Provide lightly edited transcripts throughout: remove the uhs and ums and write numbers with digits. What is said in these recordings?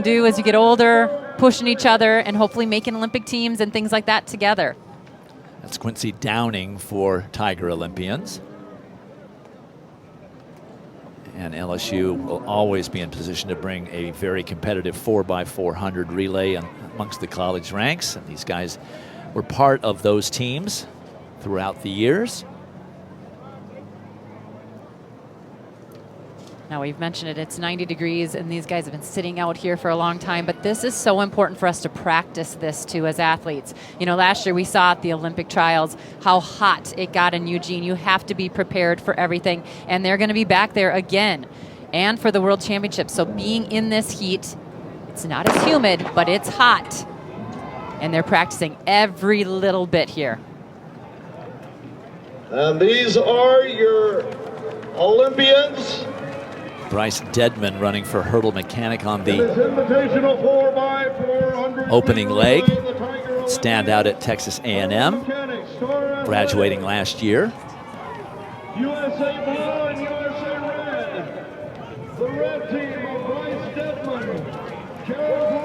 Do as you get older, pushing each other and hopefully making Olympic teams and things like that together. That's Quincy Downing for Tiger Olympians. And LSU will always be in position to bring a very competitive 4x400 relay amongst the college ranks. And these guys were part of those teams throughout the years. Now, we've mentioned it, it's 90 degrees, and these guys have been sitting out here for a long time, but this is so important for us to practice this too as athletes. You know, last year we saw at the Olympic trials how hot it got in Eugene. You have to be prepared for everything, and they're going to be back there again and for the World Championships. So being in this heat, it's not as humid, but it's hot, and they're practicing every little bit here. And these are your Olympians. Bryce Deadmon running for hurdle mechanic on the opening leg. Standout at Texas A&M, graduating last year. USA Blue and USA Red. The red team of Bryce Deadmon, Jaron.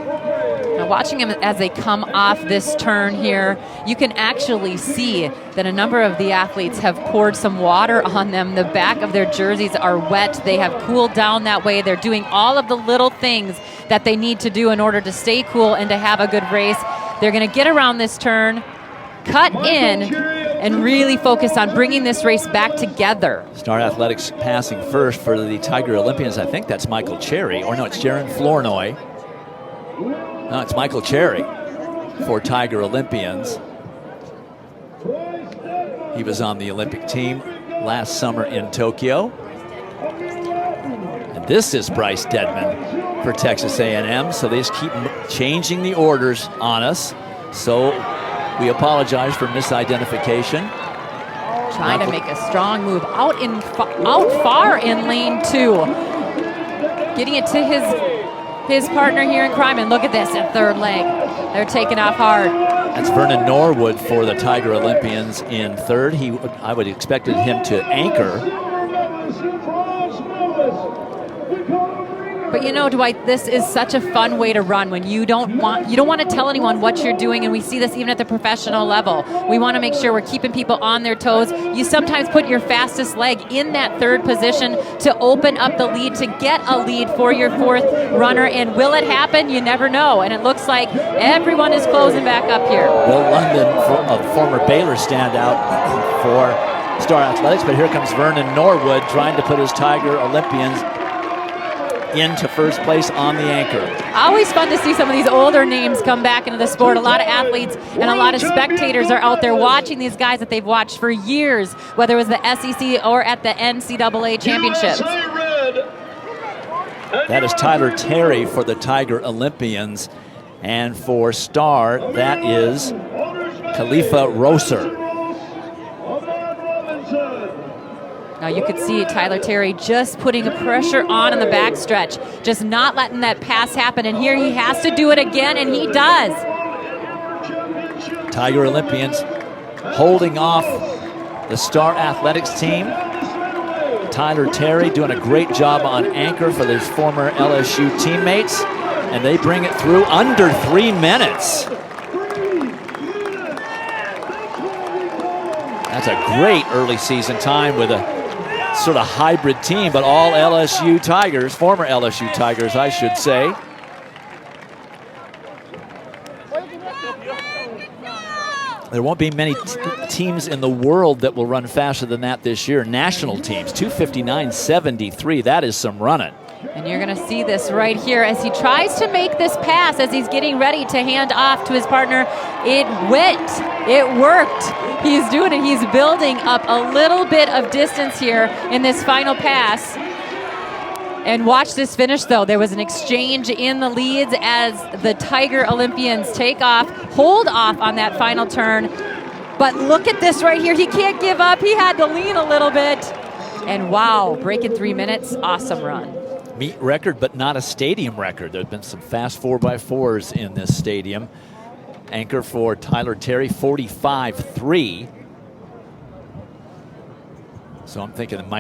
Now watching them as they come off this turn here, you can actually see that a number of the athletes have poured some water on them. The back of their jerseys are wet. They have cooled down that way. They're doing all of the little things that they need to do in order to stay cool and to have a good race. They're going to get around this turn, cut in, and really focus on bringing this race back together. Star Athletics passing first for the Tiger Olympians. I think that's Michael Cherry, or no, it's Jaron Flournoy. No, it's Michael Cherry for Tiger Olympians. He was on the Olympic team last summer in Tokyo. And this is Bryce Deadmon for Texas A&M. So they just keep changing the orders on us. So we apologize for misidentification. Trying to make a strong move out far in lane 2. Getting it to his partner here in crime. And look at this at third leg. They're taking off hard. That's Vernon Norwood for the Tiger Olympians in third. I would have expected him to anchor. But you know, Dwight, this is such a fun way to run when you don't want to tell anyone what you're doing, and we see this even at the professional level. We want to make sure we're keeping people on their toes. You sometimes put your fastest leg in that third position to open up the lead, to get a lead for your fourth runner, and will it happen? You never know, and it looks like everyone is closing back up here. Will London, a former Baylor standout for Star Athletics, but here comes Vernon Norwood trying to put his Tiger Olympians into first place on the anchor. Always fun to see some of these older names come back into the sport. A lot of athletes and a lot of spectators are out there watching these guys that they've watched for years, whether it was the SEC or at the NCAA championships. That is Tyler Terry for the Tiger Olympians. And for Star, that is Khalifah Roser. Now you could see Tyler Terry just putting a pressure on in the backstretch, just not letting that pass happen. And here he has to do it again, and he does. Tiger Olympians holding off the Star Athletics team. Tyler Terry doing a great job on anchor for his former LSU teammates, and they bring it through under 3 minutes. That's a great early season time with a sort of hybrid team, but all LSU Tigers, former LSU Tigers, I should say. There won't be many teams in the world that will run faster than that this year. National teams, 2:59.73. That is some running. And you're going to see this right here as he tries to make this pass as he's getting ready to hand off to his partner. It went. It worked. He's doing it. He's building up a little bit of distance here in this final pass. And watch this finish, though. There was an exchange in the leads as the Tiger Olympians take off, hold off on that final turn. But look at this right here. He can't give up. He had to lean a little bit. And wow, breaking 3 minutes. Awesome run. Meet record, but not a stadium record. There have been some fast 4x4s in this stadium. Anchor for Tyler Terry, 45.3. So I'm thinking it might